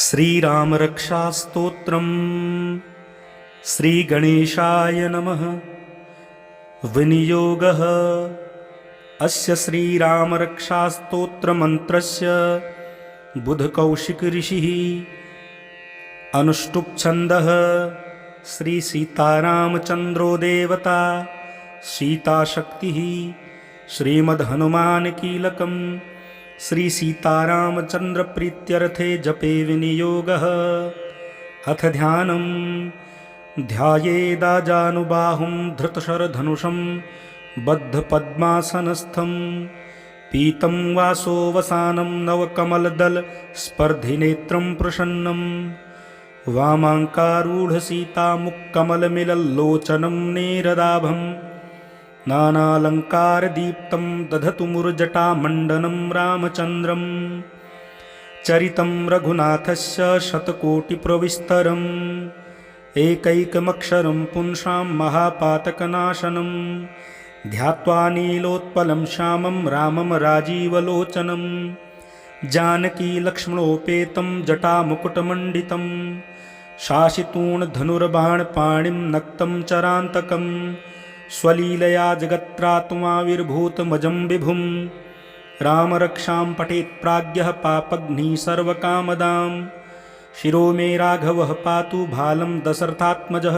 श्रीरामरक्षास्तोत्रम्। श्रीगणेशाय नमः। विनियोगः अस्य श्रीरामरक्षास्तोत्रमन्त्रस्य बुधकौशिकऋषिः। अनुष्टुप् छन्दः श्रीसीतारामचन्द्रो देवता सीताशक्तिः। श्रीमद्हनुमानकीलकम् श्री सीतारामचंद्र प्रीत्यर्थे जपे विनियोगः। अथ ध्यानम्। ध्यायेदाजानुबाहुं धृतशरधनुषं बद्धपद्मासनस्थं पीतं वासोवसानं नवकमलदलस्पर्धिनेत्रं प्रसन्नं वामाङ्कारूढसीतामुक्कमलमिलल्लोचनं नेरदाभम् नानालङ्कारदीप्तं दधतु मुरजटामण्डनं रामचन्द्रम् चरितं रघुनाथस्य शतकोटिप्रविस्तरम् एकैकमक्षरं पुंसां महापातकनाशनं ध्यात्वा नीलोत्पलं श्यामं रामं राजीवलोचनं जानकीलक्ष्मणोपेतं जटामुकुटमण्डितं शासितूणधनुर्बाणपाणिं नक्तं चरान्तकम् स्वलीलया जगत्त्रात्माविर्भूतमजं विभुं रामरक्षां पठेत् प्राज्ञः पापघ्निः सर्वकामदां शिरो मे राघवः पातु भालं दशरथात्मजः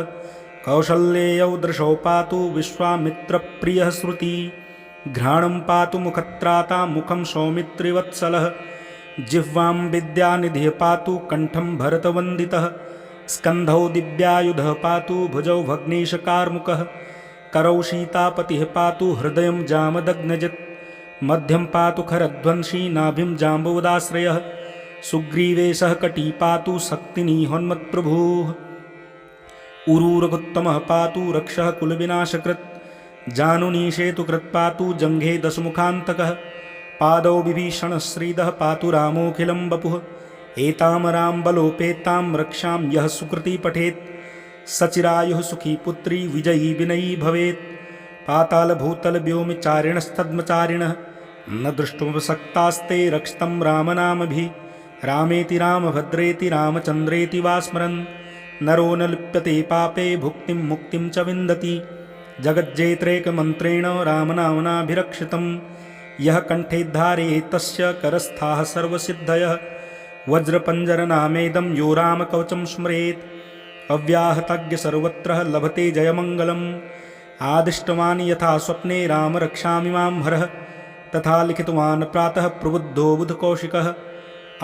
कौसल्येयौ दृशौ पातु विश्वामित्रप्रियः श्रुति घ्राणं पातु मुखत्राता मुखं सौमित्रिवत्सलः जिह्वां विद्यानिधिः पातु कण्ठं भरतवन्दितः स्कन्धौ दिव्यायुधः पातु भुजौ भग्नेशकार्मुकः करौ सीतापतिः पातु हृदयं जामदग्नजित् मध्यं पातु खरध्वंसी नाभिं जाम्बवदाश्रयः सुग्रीवेशः कटी पातु शक्तिनिहोन्मत्प्रभुः उरूरगोत्तमः पातु रक्षः कुलविनाशकृत् जानुनीशेतुकृत् पातु जङ्घे दशमुखान्तकः पादौ विभीषणः श्रीदः पातु रामोऽखिलं वपुः एतां रामबलोपेतां रक्षां यः सुकृती पठेत् सचिरायुः सुखी पुत्री विजयी विनयी भवेत् पातालभूतलव्योमचारिणस्तद्मचारिणः न दृष्टुमशक्तास्ते रक्षितं रामनामभिः रामेति रामभद्रेति रामचन्द्रेति वा स्मरन् नरो न लिप्यते पापे भुक्तिं मुक्तिं च विन्दति जगज्जेत्रैकमन्त्रेण रामनाम्नाभिरक्षितं यः कण्ठे धारयेत् तस्य करस्थाः सर्वसिद्धयः वज्रपञ्जरनामेदं यो रामकवचं स्मरेत् अव्याहतज्ञ सर्वत्र लभते जयमङ्गलम् आदिष्टवान् यथा स्वप्ने राम रक्षामि मां हरः तथा लिखितवान् प्रातः प्रबुद्धो बुधकौशिकः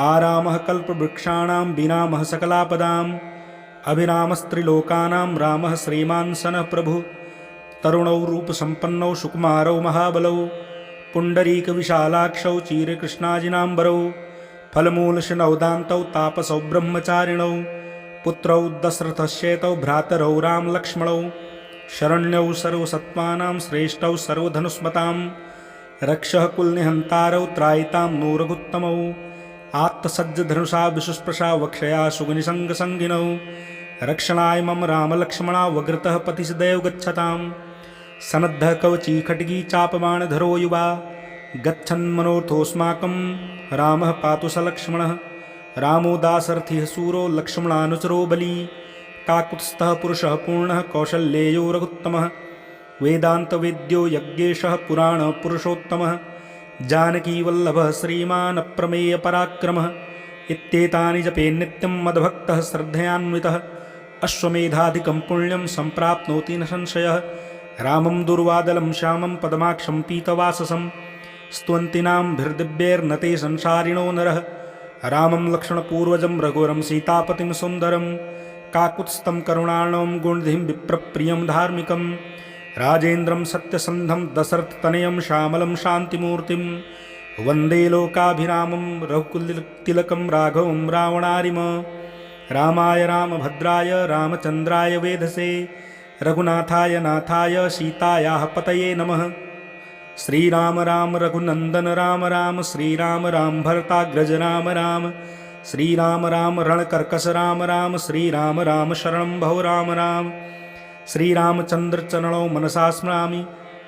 आरामः कल्पवृक्षाणां विरामः सकलापदाम् अभिरामस्त्रिलोकानां रामः श्रीमान् सनः प्रभुः तरुणौ रूपसम्पन्नौ सुकुमारौ महाबलौ पुण्डरीकविशालाक्षौ चीरकृष्णाजिनाम्बरौ फलमूलशनौदान्तौ तापसौ ब्रह्मचारिणौ पुत्रौ दशरथस्येतौ भ्रातरौ रामलक्ष्मणौ शरण्यौ सर्वसत्त्वानां श्रेष्ठौ सर्वधनुष्मतां रक्षः कुलनिहन्तारौ त्रायितां नो रघुत्तमौ आत्तसज्जधनुषा विशुस्पृशा वक्षया सुगनिसङ्गसङ्गिनौ रक्षणाय मम रामलक्ष्मणा वग्रतः पतिसदैव गच्छतां सनद्धः कवची खड्गी चापबाणधरो युवा गच्छन्मनोर्थोऽस्माकं रामः पातु स लक्ष्मणः रामो दाशरथिः सूरो लक्ष्मणानुचरो बली काकुत्स्थः पुरुषः पूर्णः कौशल्येयो रघुत्तमः वेदान्तवेद्यो यज्ञेशः पुराणपुरुषोत्तमः जानकीवल्लभः श्रीमान् अप्रमेयपराक्रमः इत्येतानि जपे नित्यं मद्भक्तः श्रद्धयान्वितः अश्वमेधाधिकं पुण्यं सम्प्राप्नोति न संशयः रामं दुर्वादलं श्यामं पद्माक्षं पीतवाससं स्तुवन्तीनां संसारिणो नरः रामं लक्ष्मणपूर्वजं रघुवरं सीतापतिं सुन्दरं काकुत्स्थं करुणार्णवं गुणधिं विप्रप्रियं धार्मिकं राजेन्द्रं सत्यसन्धं दशरथतनयं श्यामलं शान्तिमूर्तिं वन्दे लोकाभिरामं रघुकुलतिलकं राघवं रावणारिम रामाय रामभद्राय रामचन्द्राय वेधसे रघुनाथाय नाथाय सीतायाः पतये नमः। श्रीराम राम रघुनन्दन राम राम श्रीराम राम भरताग्रज राम राम श्रीराम राम रणकर्कश राम राम श्रीराम राम शरणं भव राम राम श्रीरामचन्द्र चरणौ मनसा स्मरामि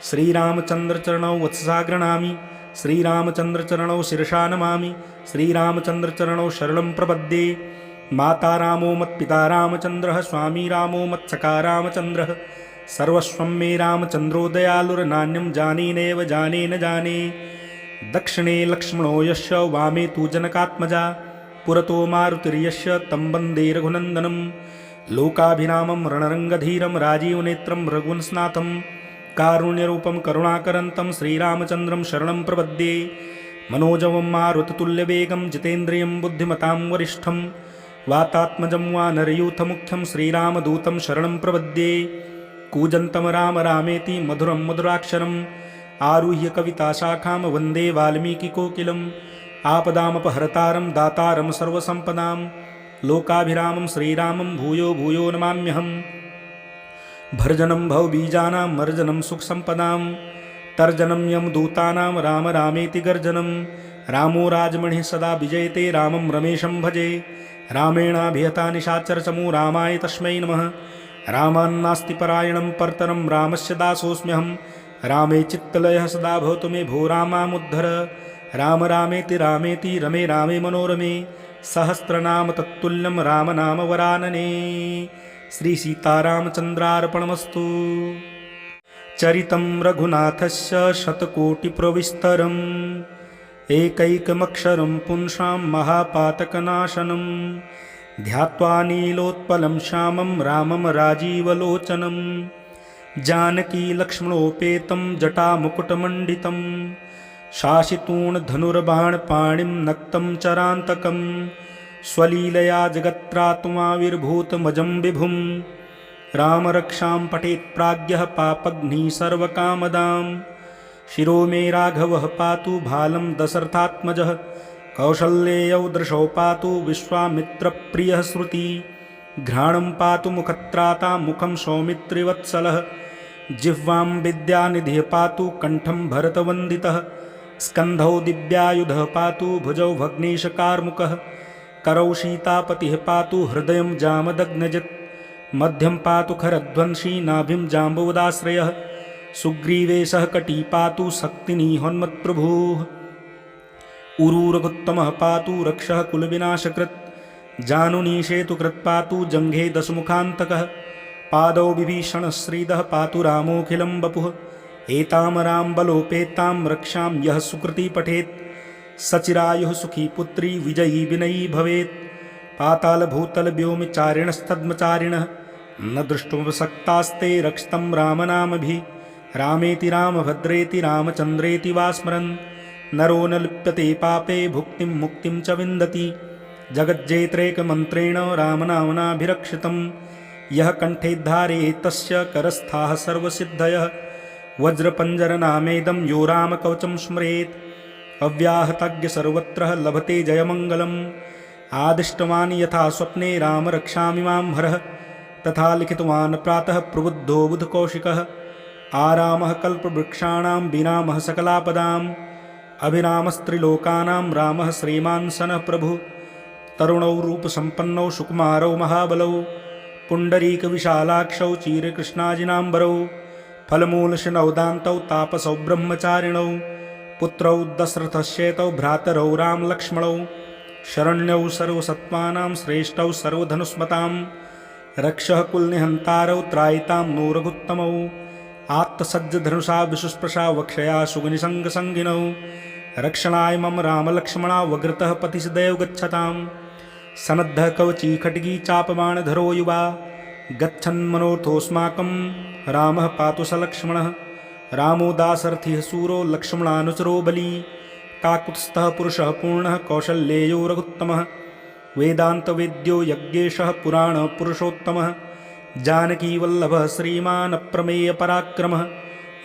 श्रीरामचन्द्र चरणौ वत्ससा गृह्णामि श्रीरामचन्द्रचरणौ शिरसा नमामि श्रीरामचन्द्रचरणौ शरणं प्रपद्ये। माता रामो मत्पिता रामचन्द्रः स्वामी रामो मत्सखा रामचन्द्रः सर्वस्वं मे रामचन्द्रो दयालुर्नान्यं जाने नैव जाने न जाने। दक्षिणे लक्ष्मणो यस्य वामे तु जनकात्मजा पुरतो मारुतिर्यस्य तं वन्दे रघुनन्दनं। लोकाभिरामं रणरङ्गधीरं राजीवनेत्रं रघुवंशनाथं कारुण्यरूपं करुणाकरन्तं श्रीरामचन्द्रं शरणं प्रपद्ये। मनोजवं मारुततुल्यवेगं जितेन्द्रियं बुद्धिमतां वरिष्ठं वातात्मजं वानरयूथमुख्यं श्रीरामदूतं शरणं प्रपद्ये। कूजन्तं राम रामेति मधुरं मधुराक्षरम् आरुह्य कविताशाखां वन्दे वाल्मीकिकोकिलम्। आपदामपहर्तारं दातारं सर्वसम्पदां लोकाभिरामं श्रीरामं भूयो भूयो नमाम्यहम्। भर्जनं भवबीजानां मर्जनं सुखसम्पदां तर्जनं यमदूतानां राम रामेति गर्जनं। रामो राजमणिः सदा विजयते रामं रमेशं भजे। रामेणाभिहता निशाचरचमू रामाय तस्मै नमः। रामान्नास्ति परायणं परतरं रामस्य दासोऽस्म्यहम्। रामे चित्तलयः सदा भवतु मे भो रामामुद्धर। राम रामेति रामेति रमे रामे मनोरमे सहस्रनाम तत्तुल्यं राम नाम वरानने। श्री सीतारामचन्द्रार्पणमस्तु। चरितं रघुनाथस्य शतकोटिप्रविस्तरम् एकैकमक्षरं पुंसां महापातकनाशनं। ध्यात्वा नीलोत्पलं श्यामं रामं राजीवलोचनं। जानकी लक्ष्मणोपेतं जटामुकुटमण्डितं शासितूणधनुर्बाणपाणिं नक्तं चरान्तकं। स्वलीलया जगत्त्रात्माविर्भूतमजं विभुं रामरक्षां पठेत् प्राज्ञः पापघ्निः सर्वकामदां। शिरो मे राघवः पातु भालं दशरथात्मजः कौसल्येयौ दृशौ पातु विश्वामित्रप्रियः श्रुति। घ्राणं पातु मुखत्राता मुखं सौमित्रिवत्सलः जिह्वां विद्यानिधिः पातु कण्ठं भरतवन्दितः। स्कन्धौ दिव्यायुधः पातु भुजौ भग्नेशकार्मुकः करौ सीतापतिः पातु हृदयं जामदग्नजित्। मध्यं पातु खरध्वंसी नाभिं जाम्बवदाश्रयः सुग्रीवेशः कटी पातु शक्तिनिहोन्मत्प्रभुः। उरूरगोत्तमः पातु रक्षः कुलविनाशकृत् जानुनीशेतुकृत् पातु जङ्घे दशमुखान्तकः। पादौ विभीषणश्रीदः पातु रामोऽखिलं वपुः। एतां रामबलोपेतां रक्षां यः सुकृती पठेत् सचिरायुः सुखी पुत्री विजयी विनयी भवेत्। पातालभूतलव्योमचारिणस्तद्मचारिणः न द्रष्टुमशक्तास्ते रक्षितं रामनामभिः। रामेति रामभद्रेति रामचन्द्रेति वा स्मरन् नरो न लिप्यते पापे भुक्तिं मुक्तिं च विन्दति। जगज्जेत्रैकमन्त्रेण रामनाम्नाभिरक्षितं यः कण्ठे धारयेत् तस्य करस्थाः सर्वसिद्धयः। वज्रपञ्जरनामेदं यो रामकवचं स्मरेत् अव्याहतज्ञ सर्वत्र लभते जयमङ्गलम्। आदिष्टवान् यथा स्वप्ने राम रक्षामि मां हरः तथा लिखितवान् प्रातः प्रबुद्धो बुधकौशिकः। आरामः कल्पवृक्षाणां विरामः सकलापदाम् अभिरामस्त्रिलोकानां रामः श्रीमान् सनः प्रभुः। तरुणौ रूपसम्पन्नौ सुकुमारौ महाबलौ पुण्डरीकविशालाक्षौ चीरकृष्णाजिनाम्बरौ फलमूलशनौदान्तौ तापसौ ब्रह्मचारिणौ पुत्रौ दशरथस्येतौ भ्रातरौ रामलक्ष्मणौ शरण्यौ सर्वसत्त्वानां श्रेष्ठौ सर्वधनुष्मतां रक्षः कुलनिहन्तारौ त्रायितां नो रघुत्तमौ। आत्तसज्जधनुषा विशुस्पृशा वक्षया सुगनिसङ्गसङ्गिनौ रक्षणाय मम रामलक्ष्मणा वग्रतः पतिसदैव गच्छतां। सनद्धः कवची खड्गी चापबाणधरो युवा गच्छन्मनोर्थोऽस्माकं रामः पातु स लक्ष्मणः। रामो दाशरथिः सूरो लक्ष्मणानुचरो बली काकुत्स्थः पुरुषः पूर्णः कौशल्येयो रघुत्तमः। वेदान्तवेद्यो यज्ञेशः पुराणपुरुषोत्तमः जानकीवल्लभः श्रीमान् अप्रमेयपराक्रमः।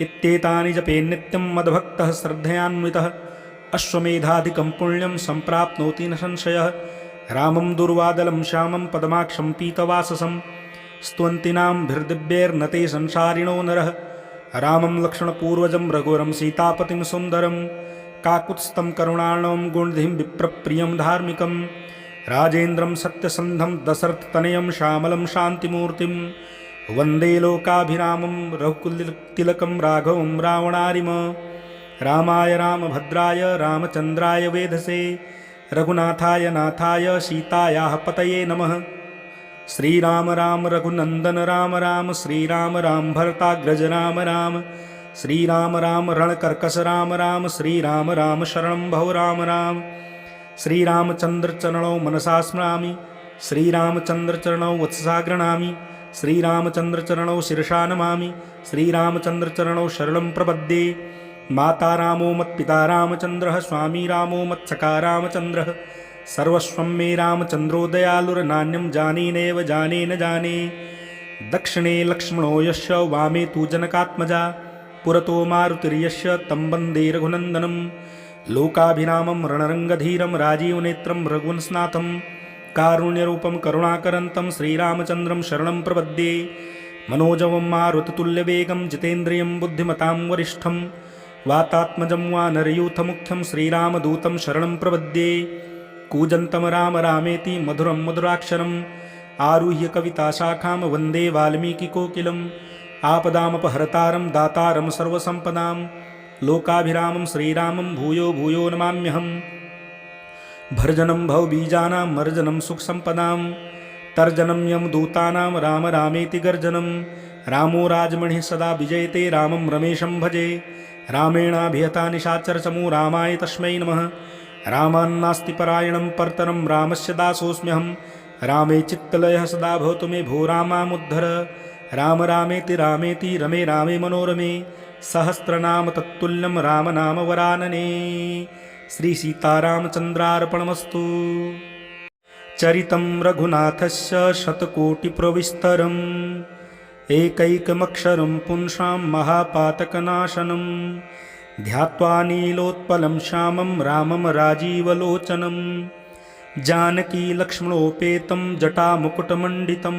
इत्येतानि जपे नित्यं मद्भक्तः श्रद्धयान्वितः अश्वमेधाधिकं पुण्यं सम्प्राप्नोति न संशयः। रामं दुर्वादलं श्यामं पद्माक्षं पीतवाससं स्तुवन्तीनां संसारिणो नरः। रामं लक्ष्मणपूर्वजं रघुवरं सीतापतिं सुन्दरं काकुत्स्थं करुणार्णवं गुणधिं विप्रप्रियं धार्मिकं राजेन्द्रं सत्यसन्धं दशरथतनयं श्यामलं शान्तिमूर्तिं वन्दे लोकाभिरामं रघुकुलतिलकं राघवं रावणारिम। रामाय रामभद्राय रामचन्द्राय वेधसे रघुनाथाय नाथाय सीतायाः पतये नमः। श्रीराम राम रघुनंदन राम राम श्रीराम राम भरताग्रज राम राम श्रीराम राम रणकर्कश राम राम श्रीराम राम शरणं भव राम राम। श्रीरामचंद्र चरणौ मनसा स्मरामि श्रीरामचंद्र चरणौ वत्ससा गृह्णामि श्रीरामचंद्र चरणौ शिरसा नमामि श्रीरामचंद्र चरणौ शरणं प्रपद्ये। माता रामो मत्पिता रामचंद्रः स्वामी रामो मत्सखा रामचंद्रः सर्वस्वं मे रामचन्द्रो दयालुर्नान्यं जाने नैव जाने न जाने। दक्षिणे लक्ष्मणो यस्य वामे तु जनकात्मजा पुरतो मारुतिर्यस्य तं वन्दे रघुनन्दनं। लोकाभिरामं रणरङ्गधीरं राजीवनेत्रं रघुवंशनाथं कारुण्यरूपं करुणाकरन्तं श्रीरामचन्द्रं शरणं प्रपद्ये। मनोजवं मारुततुल्यवेगं जितेन्द्रियं बुद्धिमतां वरिष्ठं वातात्मजं वानरयूथमुख्यं श्रीरामदूतं शरणं प्रपद्ये। कूजन्तं राम रामेति मधुरं मधुराक्षरम् आरुह्य कविताशाखां वन्दे वाल्मीकिकोकिलम्। आपदामपहर्तारं दातारं सर्वसम्पदां लोकाभिरामं श्रीरामं भूयो भूयो नमाम्यहम्। भर्जनं भवबीजानां मर्जनं सुखसम्पदां तर्जनं यमदूतानां राम रामेति गर्जनं। रामो राजमणिः सदा विजयते रामं रमेशं भजे रामेणाभिहता निशाचरचमू रामाय तस्मै नमः। रामान्नास्ति परायणं परतरं रामस्य दासोऽस्म्यहं रामे चित्तलयः सदा भवतु मे भो रामामुद्धर। राम रामेति रामेति रमे रामे मनोरमे सहस्रनाम तत्तुल्यं राम नाम वरानने। श्री सीतारामचन्द्रार्पणमस्तु। चरितं रघुनाथस्य शतकोटिप्रविस्तरम् एकैकमक्षरं पुंसां महापातकनाशनं ध्यात्वा नीलोत्पलं श्यामं रामं राजीवलोचनं। जानकी लक्ष्मणोपेतं जटामुकुटमण्डितं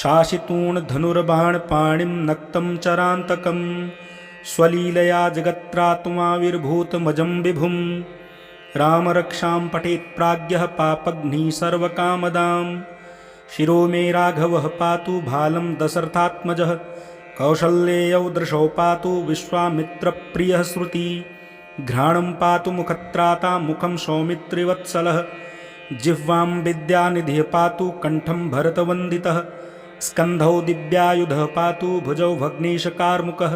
शासितूणधनुर्बाणपाणिं नक्तं चरान्तकं स्वलीलया जगत्त्रात्माविर्भूतमजं विभुं। रामरक्षां पठेत् प्राज्ञः पापघ्निः सर्वकामदां शिरो मे राघवः पातु भालं दशरथात्मजः कौसल्येयौ दृशौ पातु विश्वामित्रप्रियः श्रुति घ्राणं पातु मुखत्राता मुखं सौमित्रिवत्सलः जिह्वां विद्यानिधिः पातु कण्ठं भरतवन्दितः स्कन्धौ दिव्यायुधः पातु भुजौ भग्नेशकार्मुकः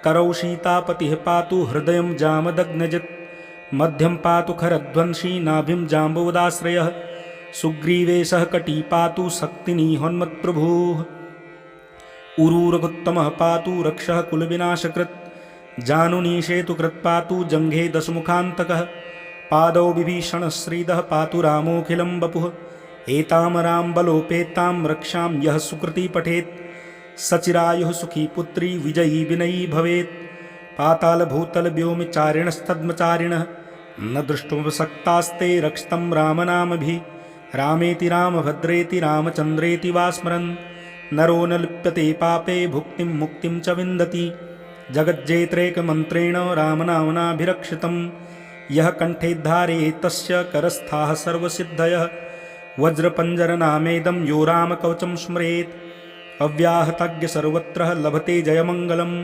करौ सीतापतिः पातु हृदयं जामदग्नजित् मध्यं पातु खरध्वंसी नाभिं जाम्बवदाश्रयः सुग्रीवे सह कटी पातु शक्तिनिहोन्मत्प्रभुः उरूरगोत्तमः पातु रक्षः कुलविनाशकृत् जानुनीशेतुकृत् पातु जङ्घे दशमुखान्तकः पादौ विभीषणश्रीदः पातु रामोऽखिलं वपुः एतां रामबलोपेतां रक्षां यः सुकृती पठेत् सचिरायुः सुखी पुत्री विजयी विनयी भवेत् पातालभूतलव्योमचारिणस्तद्मचारिणः न दृष्टुमशक्तास्ते रक्षितं रामनामभिः रामेति रामभद्रेति रामचन्द्रेति वा स्मरन् नरो न लिप्यते पापे भुक्तिं मुक्तिं च विन्दति जगज्जेत्रैकमन्त्रेण रामनाम्नाभिरक्षितं यः कण्ठे धारयेत् तस्य करस्थाः सर्वसिद्धयः वज्रपञ्जरनामेदं यो रामकवचं स्मरेत् अव्याहतज्ञ सर्वत्र लभते जयमङ्गलम्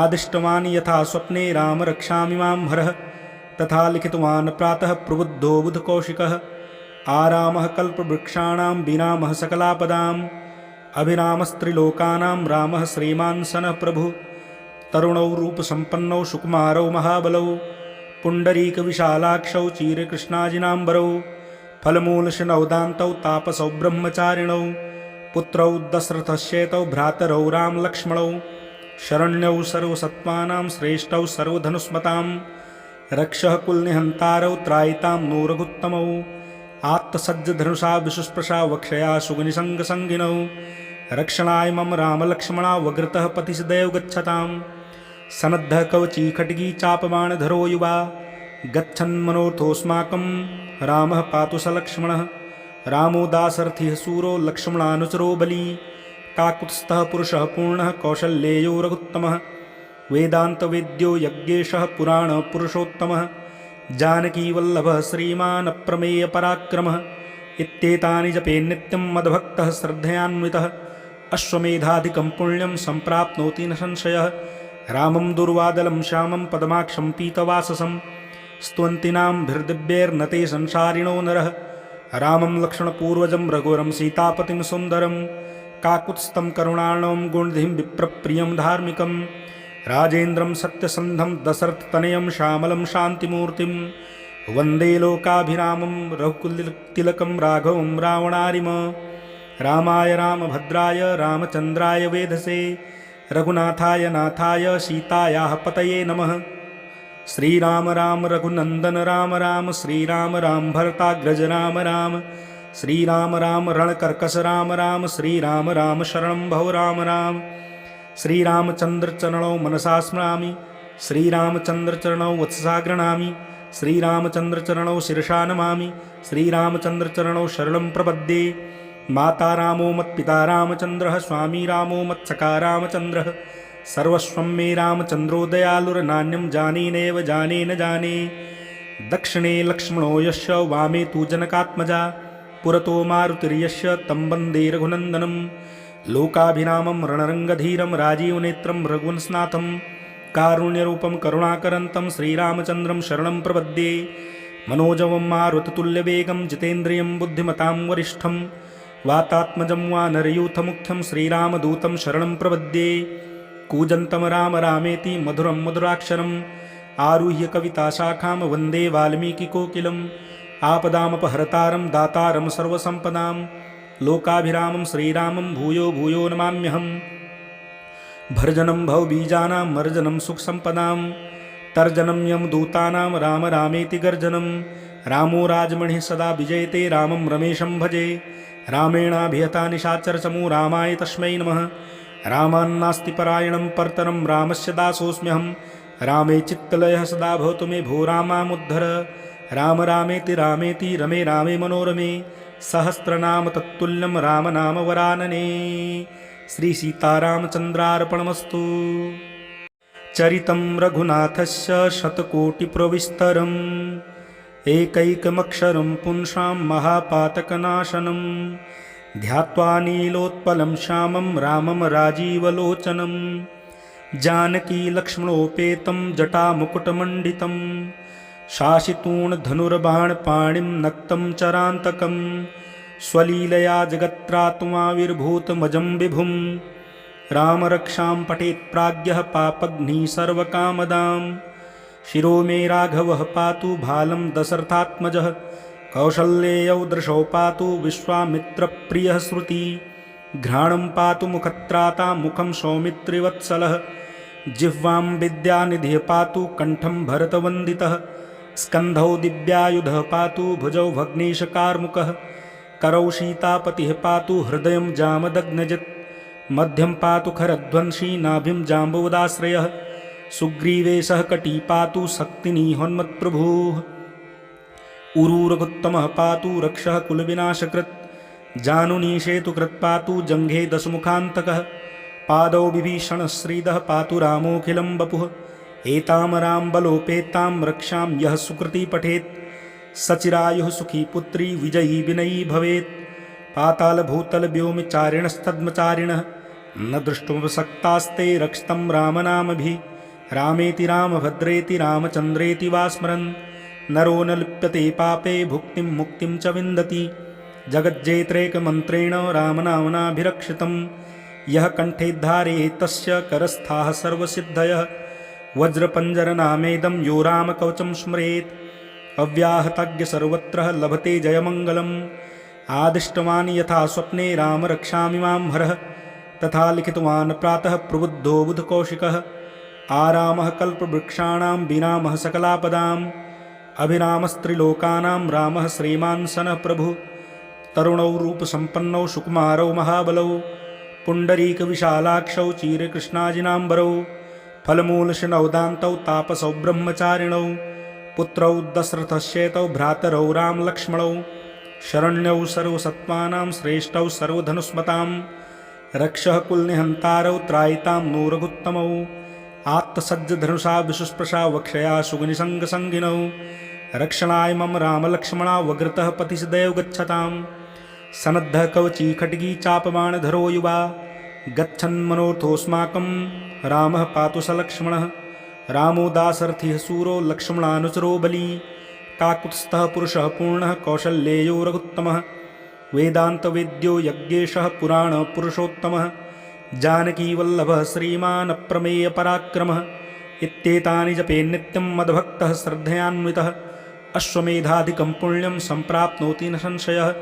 आदिष्टवान् यथा स्वप्ने राम रक्षामि मां हरः तथा लिखितवान् प्रातः प्रबुद्धो बुधकौशिकः आरामः कल्पवृक्षाणां विरामः सकलापदाम् अभिरामस्त्रिलोकानां रामः श्रीमान् सनः प्रभुः तरुणौ रूपसम्पन्नौ सुकुमारौ महाबलौ पुण्डरीकविशालाक्षौ चीरकृष्णाजिनाम्बरौ फलमूलशनौदान्तौ तापसौ ब्रह्मचारिणौ पुत्रौ दशरथस्येतौ भ्रातरौ रामलक्ष्मणौ शरण्यौ सर्वसत्त्वानां श्रेष्ठौ सर्वधनुष्मतां रक्षः कुलनिहन्तारौ त्रायितां नो रघुत्तमौ आत्तसज्जधनुषा विशुस्पृशा वक्षया सुगनिसङ्गसङ्गिनौ रक्षणाय मम रामलक्ष्मणा वग्रतः पतिसदैव गच्छतां सनद्धः कवची खड्गी चापबाणधरो युवा गच्छन्मनोर्थोऽस्माकं रामः पातु स लक्ष्मणः रामो दाशरथिः सूरो लक्ष्मणानुचरो बली काकुत्स्थः पुरुषः पूर्णः कौशल्येयो रघुत्तमः वेदान्तवेद्यो यज्ञेशः पुराणपुरुषोत्तमः जानकीवल्लभः श्रीमान् अप्रमेयपराक्रमः इत्येतानि जपे नित्यं मद्भक्तः श्रद्धयान्वितः अश्वमेधाधिकं पुण्यं सम्प्राप्नोति न संशयः रामं दुर्वादलं श्यामं पद्माक्षं पीतवाससं स्तुवन्तीनां संसारिणो नरः रामं लक्ष्मणपूर्वजं रघुवरं सीतापतिं सुन्दरं काकुत्स्थं करुणार्णवं गुणधिं विप्रप्रियं धार्मिकं राजेन्द्रं सत्यसन्धं दशरथतनयं श्यामलं शान्तिमूर्तिं वन्दे लोकाभिरामं रघुकुलतिलकं राघवं रावणारिम रामाय रामभद्राय रामचन्द्राय वेधसे रघुनाथाय नाथाय सीतायाः पतये नमः। श्रीराम राम रघुनंदन राम राम श्रीराम राम भरताग्रज राम राम श्रीराम राम रणकर्कश राम राम श्रीराम राम शरणं भव राम राम श्रीरामचंद्र चरणौ मनसा स्मरामि श्रीरामचंद्र चरणौ वत्सा गृह्णामि श्रीरामचंद्र चरणौ शिरसा नमामि श्रीरामचंद्र चरणौ शरणं प्रपद्ये। माता रामो मत्पिता रामचंद्रः स्वामी रामो मत्सखा रामचंद्रः सर्वस्वं मे रामचन्द्रो दयालुर्नान्यं जाने नैव जाने न जाने। दक्षिणे लक्ष्मणो यस्य वामे तु जनकात्मजा पुरतो मारुतिर्यस्य तं वन्दे रघुनन्दनं लोकाभिरामं रणरङ्गधीरं राजीवनेत्रं रघुवंशनाथं कारुण्यरूपं करुणाकरन्तं श्रीरामचन्द्रं शरणं प्रपद्ये। मनोजवं मारुततुल्यवेगं जितेन्द्रियं बुद्धिमतां वरिष्ठं वातात्मजं वानरयूथमुख्यं श्रीरामदूतं शरणं प्रपद्ये। कूजन्तं राम रामेति मधुरं मधुराक्षरम् आरुह्य कविताशाखां वन्दे वाल्मीकिकोकिलम् आपदामपहर्तारं दातारं सर्वसम्पदां लोकाभिरामं श्रीरामं भूयो भूयो नमाम्यहम्। भर्जनं भवबीजानां मर्जनं सुखसम्पदां तर्जनं यमदूतानां राम रामेति गर्जनं रामो राजमणिः सदा विजयते रामं रमेशं भजे रामेणाभिहता निशाचरचमू रामाय तस्मै नमः। रामान्नास्ति परायणं परतरं रामस्य दासोऽस्म्यहं रामे चित्तलयः सदा भवतु मे भो रामामुद्धर राम रामेति रामेति रमे रामे मनोरमे सहस्रनाम तत्तुल्यं राम नाम वरानने। श्री सीतारामचन्द्रार्पणमस्तु। चरितं रघुनाथस्य शतकोटिप्रविस्तरम् एकैकमक्षरं पुंसां महापातकनाशनं ध्यात्वा नीलोत्पलं श्यामं रामं राजीवलोचनं जानकी लक्ष्मणोपेतं जटामुकुटमण्डितं शासितूणधनुर्बाणपाणिं नक्तं चरान्तकं स्वलीलया जगत्त्रात्माविर्भूतमजं विभुं रामरक्षां पठेत् प्राज्ञः पापघ्निः सर्वकामदां शिरो मे राघवः पातु भालं दशरथात्मजः कौशल्येयौ दृशौ पातु विश्वामित्रप्रियः श्रुति घ्राणं पातु मुखत्राता मुखं सौमित्रिवत्सलः जिह्वां विद्यानिधिः पातु कण्ठं भरतवन्दितः स्कन्धौ दिव्यायुधः पातु भुजौ भग्नेशकार्मुकः करौ सीतापतिः पातु हृदयं जामदग्नजित् मध्यं पातु खरध्वंसी नाभिं जाम्बवदाश्रयः सुग्रीवेशः कटी पातु शक्तिनिहोन्मत्प्रभुः उरूरगुत्तमः पातु रक्षः कुलविनाशकृत् जानुनीशेतुकृत् पातु जङ्घे दशमुखान्तकः पादौ विभीषणश्रीदः पातु रामोऽखिलं वपुः एतां रामबलोपेतां रक्षां यः सुकृती पठेत् सचिरायुः सुखी पुत्री विजयी विनयी भवेत् पातालभूतलव्योमचारिणस्तद्मचारिणः न द्रष्टुमशक्तास्ते रक्षितं रामनामभिः रामेति रामभद्रेति रामचन्द्रेति वा स्मरन् नरो न लिप्यते पापे भुक्तिं मुक्तिं च विन्दति जगज्जेत्रैकमन्त्रेण रामनाम्नाभिरक्षितं यः कण्ठे धारयेत् तस्य करस्थाः सर्वसिद्धयः वज्रपञ्जरनामेदं यो रामकवचं स्मरेत् अव्याहतज्ञ सर्वत्र लभते जयमङ्गलम् आदिष्टवान् यथा स्वप्ने राम रक्षामि मां हरः तथा लिखितवान् प्रातः प्रबुद्धो बुधकौशिकः आरामः कल्पवृक्षाणां विरामः सकलापदाम् अभिरामस्त्रिलोकानां रामः श्रीमान् सनः प्रभुः तरुणौ रूपसम्पन्नौ सुकुमारौ महाबलौ पुण्डरीकविशालाक्षौ चीरकृष्णाजिनाम्बरौ फलमूलशनौदान्तौ तापसौ ब्रह्मचारिणौ पुत्रौ दशरथस्येतौ भ्रातरौ रामलक्ष्मणौ शरण्यौ सर्वसत्त्वानां श्रेष्ठौ सर्वधनुष्मतां रक्षः कुलनिहन्तारौ त्रायितां नो रघुत्तमौ आत्तसज्जधनुषा विशुस्पृशा वक्षया सुगनिसङ्गसङ्गिनौ रक्षणाय मम रामलक्ष्मणा वग्रतः पथिसदैव गच्छतां सनद्धः कवची खड्गी चापबाणधरो युवा गच्छन्मनोऽर्थोऽस्माकं रामः पातु स लक्ष्मणः। रामो दाशरथिः सूरो लक्ष्मणानुचरो बली। काकुत्स्थः पुरुषः पूर्णः कौशल्येयो रघुत्तमः। वेदान्तवेद्यो यज्ञेशः पुराणपुरुषोत्तमः। जानकीवल्लभः श्रीमान् अप्रमेयपराक्रमः। इत्येतानि जपे नित्यं मद्भक्तः श्रद्धयान्वितः। अश्वमेधाधिकं पुण्यं सम्प्राप्नोति न संशयः।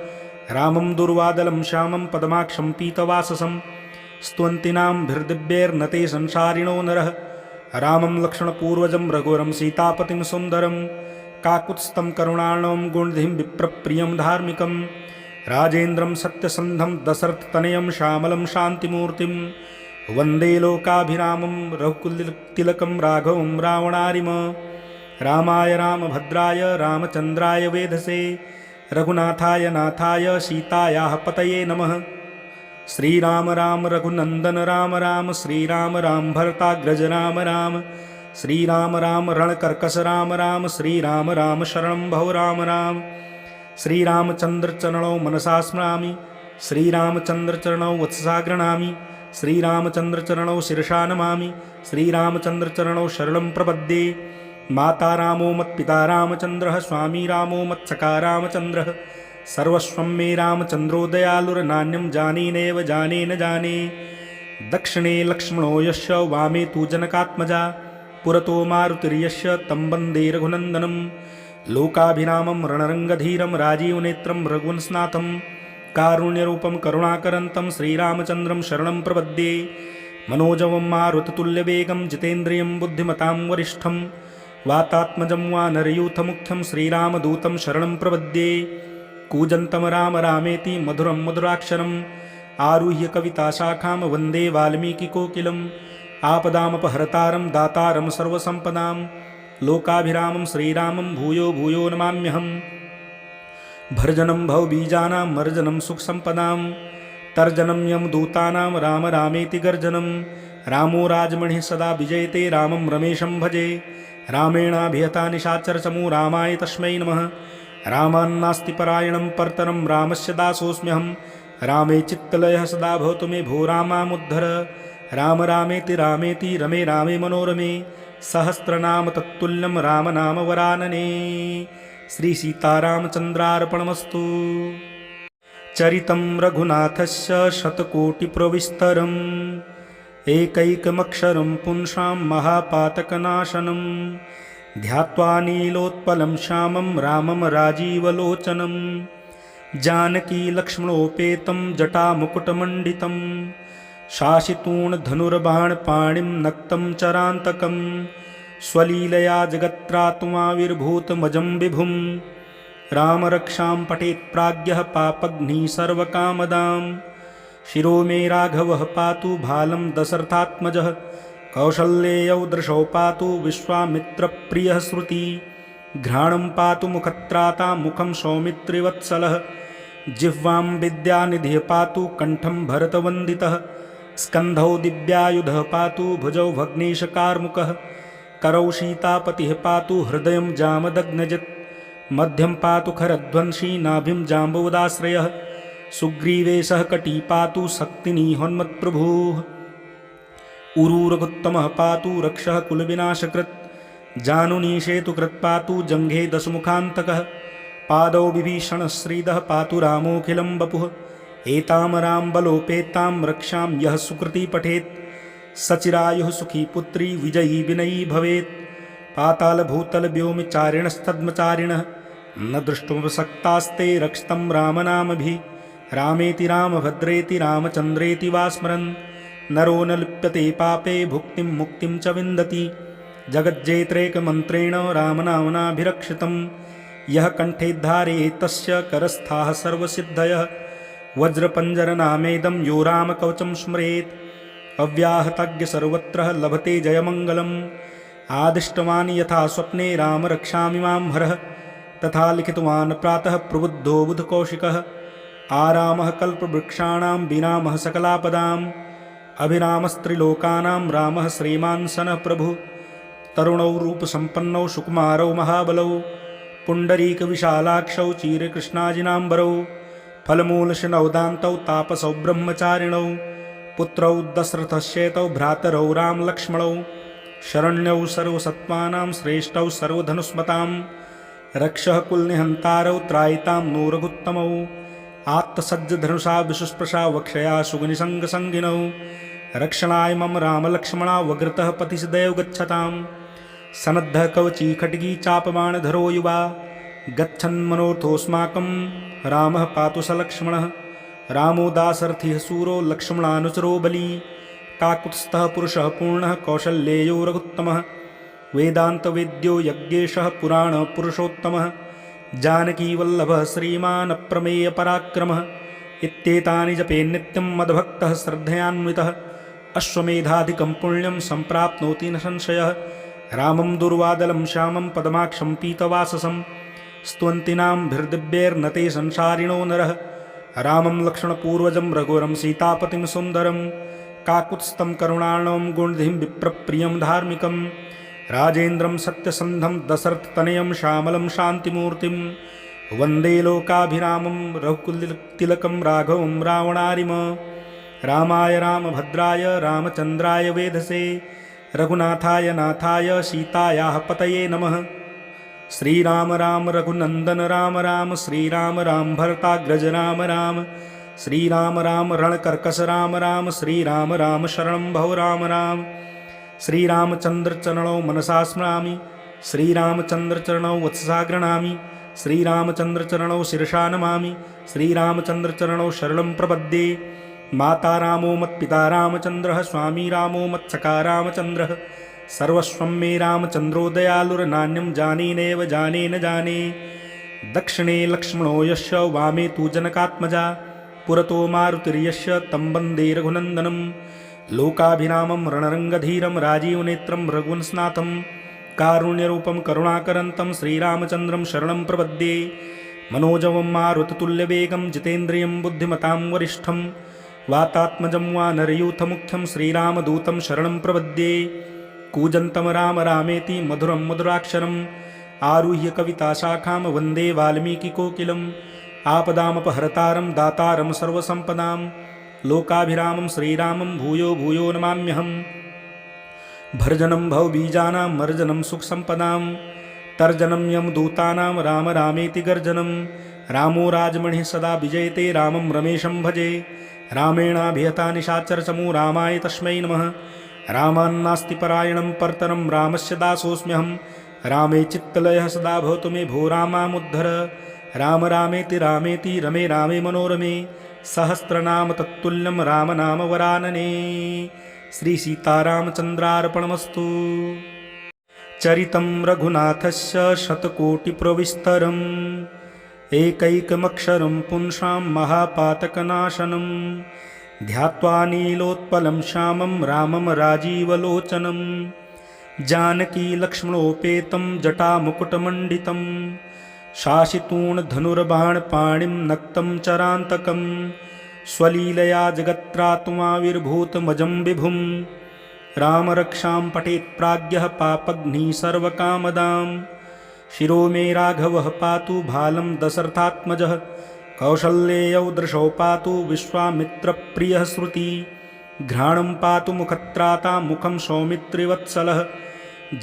रामं दुर्वादलं श्यामं पद्माक्षं पीतवाससं स्तुवन्तीनां ते संसारिणो नरः। रामं लक्ष्मणपूर्वजं रघुवरं सीतापतिं सुन्दरं। काकुत्स्थं करुणार्णवं गुणधिं विप्रप्रियं धार्मिकं। राजेन्द्रं सत्यसन्धं दशरथतनयं श्यामलं शान्तिमूर्तिं। वन्दे लोकाभिरामं रघुकुलतिलकं राघवं रावणारिम। रामाय रामभद्राय रामचन्द्राय वेधसे। रघुनाथाय नाथाय सीतायाः पतये नमः। श्रीराम राम रघुनन्दन राम राम। श्रीराम राम भरताग्रज राम राम। श्रीराम राम रणकर्कश राम राम। श्रीराम राम शरणं भव राम राम। श्रीरामचन्द्रचरणौ मनसा स्मरामि। श्रीरामचन्द्रचरणौ वत्ससा गृह्णामि। श्रीरामचन्द्रचरणौ शिरसा नमामि। श्रीरामचन्द्रचरणौ शरणं प्रपद्ये। माता रामो मत्पिता रामचन्द्रः। स्वामी रामो मत्सखा रामचन्द्रः। सर्वस्वं मे रामचन्द्रो दयालुर्नान्यं जाने नैव जाने न जाने। दक्षिणे लक्ष्मणो यस्य वामे तु जनकात्मजा। पुरतो मारुतिर्यस्य तं वन्दे रघुनन्दनं। लोकाभिरामं रणरङ्गधीरं राजीवनेत्रं रघुवंशनाथं। कारुण्यरूपं करुणाकरन्तं श्रीरामचन्द्रं शरणं प्रपद्ये। मनोजवं मारुततुल्यवेगं जितेन्द्रियं बुद्धिमतां वरिष्ठं। वातात्मजं वानरयूथमुख्यं श्रीरामदूतं शरणं प्रपद्ये। कूजन्तं राम रामेति मधुरं मधुराक्षरम्। आरुह्य कविताशाखां वन्दे वाल्मीकिकोकिलम्। आपदामपहर्तारं दातारं सर्वसम्पदां। लोकाभिरामं श्रीरामं भूयो भूयो नमाम्यहम्। भर्जनं भवबीजानां मर्जनं सुखसम्पदां। तर्जनं यमदूतानां राम रामेति गर्जनं। रामो राजमणिः सदा विजयते रामं रमेशं भजे। रामेणाभिहता निशाचरचमू रामाय तस्मै नमः। रामान्नास्ति परायणं परतरं रामस्य दासोऽस्म्यहं। रामे चित्तलयः सदा भवतु मे भो रामामुद्धर। राम रामेति रामेति रमे रामे मनोरमे। सहस्रनाम तत्तुल्यं राम नाम वरानने। श्री सीतारामचन्द्रार्पणमस्तु। चरितं रघुनाथस्य शतकोटिप्रविस्तरम्। एकैकमक्षरं पुंसां महापातकनाशनं। ध्यात्वा नीलोत्पलं श्यामं रामं राजीवलोचनं। जानकीलक्ष्मणोपेतं जटामुकुटमण्डितं। शासितूणधनुर्बाणपाणिं नक्तं चरान्तकं। स्वलीलया जगत्त्रातुमाविर्भूतमजं विभुं। रामरक्षां पठेत् प्राज्ञः पापघ्निः सर्वकामदां। शिरो मे राघवः पातु भालं दशरथात्मजः। कौसल्येयौ दृशौ पातु विश्वामित्रप्रियः श्रुति। घ्राणं पातु मुखत्राता मुखं सौमित्रिवत्सलः। जिह्वां विद्यानिधिः पातु कण्ठं भरतवन्दितः। स्कन्धौ दिव्यायुधः पातु भुजौ भग्नेशकार्मुकः। करौ सीतापतिः पातु हृदयं जामदग्नजित्। मध्यं पातु खरध्वंसी नाभिं जाम्बवदाश्रयः। सुग्रीवे सह कटी पातु शक्तिनिहोन्मत्प्रभुः। उरुरघुत्तमः पातु रक्षः कुलविनाशकृत्। जानुनीशेतुकृत् पातु जङ्घे दशमुखान्तकः। पादौ विभीषणश्रीदः पातु रामोऽखिलं वपुः। एतां रामबलोपेतां रक्षां यः सुकृती पठेत्। सचिरायुः सुखी पुत्री विजयी विनयी भवेत्। पातालभूतलव्योमचारिणस्तद्मचारिणः न द्रष्टुमशक्तास्ते रक्षितं रामनामभिः। रामेति रामभद्रेति रामचन्द्रेति वा स्मरन्। नरो न लिप्यते पापे भुक्तिं मुक्तिं च विन्दति। जगज्जेत्रैकमन्त्रेण रामनाम्नाभिरक्षितं। यः कण्ठे धारयेत् तस्य करस्थाः सर्वसिद्धयः। वज्रपञ्जरनामेदं यो रामकवचं स्मरेत्। अव्याहतज्ञ सर्वत्र लभते जयमङ्गलम्। आदिष्टवान् यथा स्वप्ने राम रक्षामि मां हरः। तथा लिखितवान् प्रातः प्रबुद्धो बुधकौशिकः। आरामः कल्पवृक्षाणां विरामः सकलापदाम्। अभिरामस्त्रिलोकानां रामः श्रीमान् सनः प्रभुः। तरुणौ रूपसम्पन्नौ सुकुमारौ महाबलौ। पुण्डरीकविशालाक्षौ चिरकृष्णाजिनाम्बरौ। फलमूलशनौदान्तौ तापसौ ब्रह्मचारिणौ। पुत्रौ दशरथस्येतौ भ्रातरौ रामलक्ष्मणौ शरण्यौ सर्वसत्त्वानां श्रेष्ठौ सर्वधनुष्मतां रक्षः कुलनिहन्तारौ त्रायितां नो रघुत्तमौ आत्तसज्जधनुषा विशुस्पृशा वक्षया सुगनिसङ्गसङ्गिनौ रक्षणाय मम रामलक्ष्मणा वग्रतः पतिसदैव गच्छताम् सनद्धः कवची खड्गी चापबाणधरो युवा गच्छन्मनोर्थोऽस्माकं रामः पातु स लक्ष्मणः रामो दासरथिः सूरो लक्ष्मणानुचरो बली काकुत्स्थः पुरुषः पूर्णः कौशल्येयो रघुत्तमः वेदान्तवेद्यो यज्ञेशः पुराणपुरुषोत्तमः जानकीवल्लभः श्रीमान् अप्रमेयपराक्रमः इत्येतानि जपेन्नित्यं मद्भक्तः श्रद्धयान्वितः अश्वमेधाधिकं पुण्यं सम्प्राप्नोति न संशयः रामं दुर्वादलं श्यामं पद्माक्षं पीतवाससं स्तुवन्तीनां संसारिणो नरः रामं लक्ष्मणपूर्वजं रघुवरं सीतापतिं सुन्दरं काकुत्स्थं करुणार्णवं गुणधिं विप्रप्रियं धार्मिकं राजेन्द्रं सत्यसन्धं दशरथतनयं श्यामलं शान्तिमूर्तिं वन्दे लोकाभिरामं रघुकुलतिलकं राघवं रावणारिम रामाय रामभद्राय रामचन्द्राय वेधसे रघुनाथाय नाथाय सीतायाः पतये नमः। श्रीराम राम रघुनन्दन राम राम श्रीराम राम भरताग्रज राम राम श्रीराम राम रणकर्कश राम राम श्रीराम राम शरणं भव राम राम श्रीरामचन्द्रचरणौ मनसा स्मरामि श्रीरामचन्द्रचरणौ वत्ससा गृह्णामि श्रीरामचन्द्रचरणौ शिरसा नमामि श्रीरामचन्द्रचरणौ शरणं प्रपद्ये माता रामो मत्पिता रामचन्द्रः स्वामी रामो मत्सखा रामचन्द्रः सर्वस्वं मे रामचन्द्रो दयालुर्नान्यं जाने नैव जाने न जाने दक्षिणे लक्ष्मणो यस्य वामे तु जनकात्मजा पुरतो मारुतिर्यस्य तं वन्दे रघुनन्दनं लोकाभिरामं रणरङ्गधीरं राजीवनेत्रं रघुवंशनाथं कारुण्यरूपं करुणाकरन्तं श्रीरामचन्द्रं शरणं प्रपद्ये मनोजवं मारुततुल्यवेगं जितेन्द्रियं बुद्धिमतां वरिष्ठं वातात्मजं वानरयूथमुख्यं श्रीरामदूतं शरणं प्रपद्ये कूजन्तं राम रामेति मधुरं मधुराक्षरम् आरुह्य कविताशाखां वन्दे वाल्मीकिकोकिलम् आपदामपहर्तारं दातारं सर्वसम्पदां लोकाभिरामं श्रीरामं भूयो भूयो नमाम्यहम् भर्जनं भवबीजानां मर्जनं सुखसम्पदां तर्जनं यमदूतानां राम रामेति गर्जनं रामो राजमणिः सदा विजयते रामं रमेशं भजे रामेणाभिहता निशाचरचमू रामाय तस्मै नमः रामान्नास्ति परायणं परतरं रामस्य दासोऽस्म्यहं रामे चित्तलयः सदा भवतु मे भो रामामुद्धर राम रामेति रामेति रमे रामे मनोरमे सहस्रनाम तत्तुल्यं रामनाम वरानने श्री सीतारामचन्द्रार्पणमस्तु। चरितं रघुनाथस्य शतकोटिप्रविस्तरम् एकैकमक्षरं पुंसां महापातकनाशनं ध्यात्वा नीलोत्पलं श्यामं रामं राजीवलोचनं जानकी लक्ष्मणोपेतं जटामुकुटमण्डितं शासितूणधनुर्बाणपाणिं नक्तं चरान्तकं स्वलीलया जगत्त्रात्माविर्भूतमजं विभुं रामरक्षां पठेत् प्राज्ञः पापघ्निः सर्वकामदां शिरो मे राघवः पातु भालं दशरथात्मजः कौशल्येयौ दृशौ पातु विश्वामित्रप्रियः श्रुति घ्राणं पातु मुखत्राता मुखं सौमित्रिवत्सलः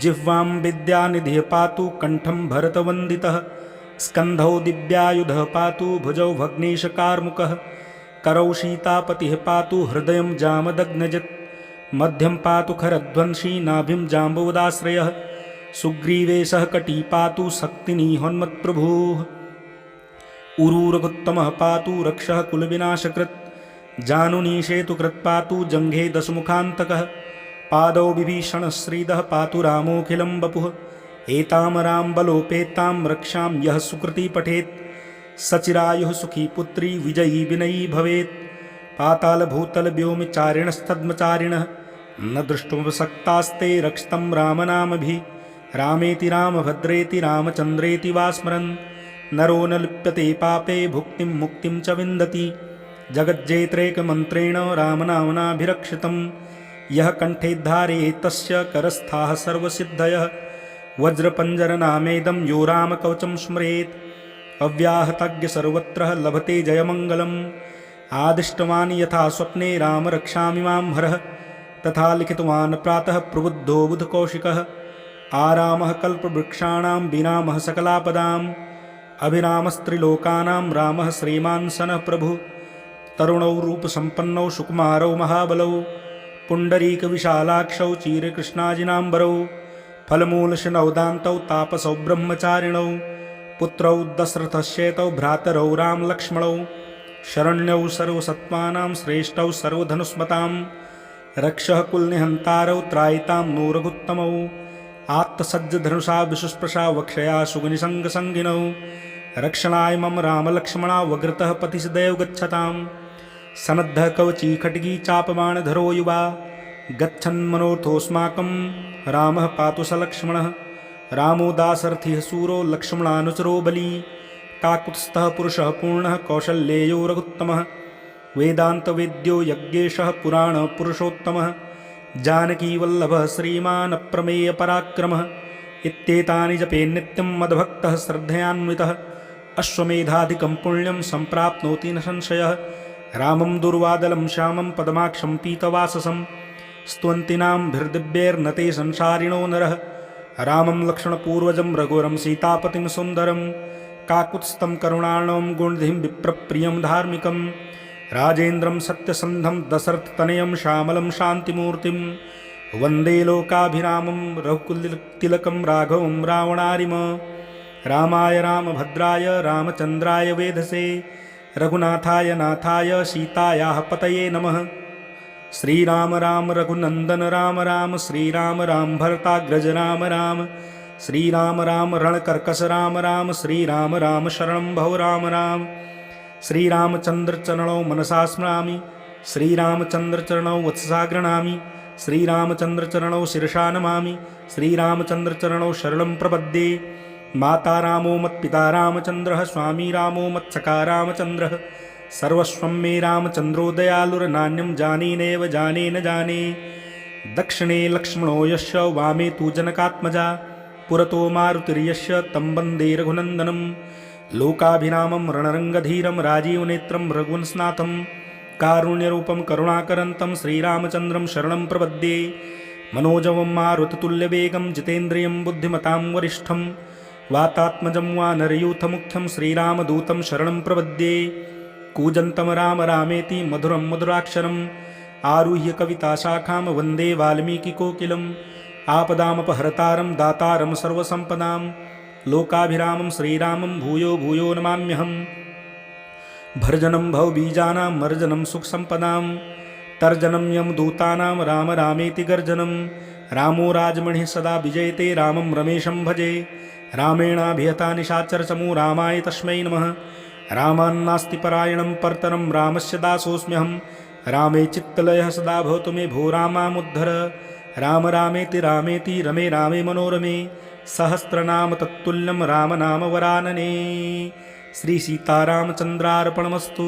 जिह्वां विद्यानिधिः पातु कण्ठं भरतवन्दितः स्कन्धौ दिव्यायुधः पातु भुजौ भग्नेशकार्मुकः करौ सीतापतिः पातु हृदयं जामदग्नजित् मध्यं पातु खरध्वंसी नाभिं जाम्बवदाश्रयः सुग्रीवेशः कटी पातु शक्तिनिहोन्मत्प्रभुः उरूरगोत्तमः पातु रक्षः कुलविनाशकृत् जानुनीशेतुकृत् पातु जङ्घे दशमुखान्तकः पादौ विभीषणश्रीदः पातु रामोऽखिलं वपुः एतां रामबलोपेतां रक्षां यः सुकृती पठेत् सचिरायुः सुखी पुत्री विजयी विनयी भवेत् पातालभूतलव्योमचारिणस्तद्मचारिणः न दृष्टुमशक्तास्ते रक्षितं रामनामभिः रामेति रामभद्रेति रामचन्द्रेति वा स्मरन् नरो न लिप्यते पापे भुक्तिं मुक्तिं च विन्दति जगज्जेत्रैकमन्त्रेण रामनाम्नाभिरक्षितं यः कण्ठे धारयेत् तस्य करस्थाः सर्वसिद्धयः वज्रपञ्जरनामेदं यो रामकवचं स्मरेत् अव्याहतज्ञ सर्वत्र लभते जयमङ्गलं आदिष्टवान् यथा स्वप्ने राम रक्षामि मां हरः तथा लिखितवान् प्रातः प्रबुद्धो बुधकौशिकः आरामः कल्पवृक्षाणां विरामः सकलापदाम् अभिरामस्त्रिलोकानां रामः श्रीमान् सनः प्रभुः तरुणौ रूपसम्पन्नौ सुकुमारौ महाबलौ पुण्डरीकविशालाक्षौ चीरकृष्णाजिनाम्बरौ फलमूलशनौदान्तौ तापसौ ब्रह्मचारिणौ पुत्रौ दशरथस्येतौ भ्रातरौ रामलक्ष्मणौ शरण्यौ सर्वसत्त्वानां श्रेष्ठौ सर्वधनुष्मतां रक्षः कुलनिहन्तारौ त्रायितां नो रघुत्तमौ आत्तसज्जधनुषा विशुस्पृशा वक्षया सुगनिसङ्गसङ्गिनौ रक्षणाय मम रामलक्ष्मणा वग्रतः पतिसदैव गच्छतां सनद्धः कवची खड्गी चापबाणधरो युवा गच्छन्मनोर्थोऽस्माकं रामः पातु स लक्ष्मणः रामो दाशरथिः सूरो लक्ष्मणानुचरो बली काकुत्स्थः पुरुषः पूर्णः कौशल्येयो रघुत्तमः वेदान्तवेद्यो यज्ञेशः पुराणपुरुषोत्तमः जानकीवल्लभः श्रीमान् अप्रमेयपराक्रमः इत्येतानि जपे नित्यं मद्भक्तः श्रद्धयान्वितः अश्वमेधाधिकं पुण्यं सम्प्राप्नोति न संशयः रामं दुर्वादलं श्यामं पद्माक्षं पीतवाससं स्तुवन्तीनां संसारिणो नरः रामं लक्ष्मणपूर्वजं रघुवरं सीतापतिं सुन्दरं काकुत्स्थं करुणार्णवं गुणधिं विप्रप्रियं धार्मिकं राजेन्द्रं सत्यसन्धं दशरथतनयं श्यामलं शान्तिमूर्तिं वन्दे लोकाभिरामं रघुकुलतिलकं राघवं रावणारिम रामाय रामभद्राय रामचन्द्राय वेधसे रघुनाथाय नाथाय सीतायाः पतये नमः। श्रीराम राम रघुनन्दन राम राम श्रीराम राम भरताग्रज राम राम श्रीराम राम रणकर्कश राम राम श्रीराम राम शरणं भव राम राम श्रीरामचन्द्रचरणौ मनसा स्मरामि श्रीरामचन्द्रचरणौ वत्ससा गृह्णामि श्रीरामचन्द्रचरणौ शिरसा नमामि श्रीरामचन्द्रचरणौ शरणं प्रपद्ये माता रामो मत्पिता रामचन्द्रः स्वामी रामो मत्सखा रामचन्द्रः सर्वस्वं मे रामचन्द्रो दयालुर्नान्यं जाने नैव जाने न जाने दक्षिणे लक्ष्मणो यस्य वामे तु जनकात्मजा पुरतो मारुतिर्यस्य तं वन्दे रघुनन्दनं लोकाभिरामं रणरङ्गधीरं राजीवनेत्रं रघुवंशनाथं कारुण्यरूपं करुणाकरन्तं श्रीरामचन्द्रं शरणं प्रपद्ये मनोजवं मारुततुल्यवेगं जितेन्द्रियं बुद्धिमतां वरिष्ठं वातात्मजं वानरयूथमुख्यं श्रीरामदूतं शरणं प्रपद्ये कूजन्तं राम रामेति मधुरं मधुराक्षरम् आरुह्य कविताशाखां वन्दे वाल्मीकिकोकिलम् आपदामपहर्तारं दातारं सर्वसम्पदां लोकाभिरामं श्रीरामं भूयो भूयो नमाम्यहम् भर्जनं भवबीजानां मर्जनं सुखसम्पदां तर्जनं यमदूतानां राम रामेति गर्जनं रामो राजमणिः सदा विजयते रामं रमेशं भजे रामेणाभिहता निशाचरचमू रामाय तस्मै नमः रामान्नास्ति परायणं परतरं रामस्य दासोऽस्म्यहं रामे चित्तलयः सदा भवतु मे भो रामामुद्धर राम रामेति रामेति रमे रामे मनोरमे सहस्रनाम तत्तुल्यं रामनाम वरानने। श्री सीतारामचन्द्रार्पणमस्तु।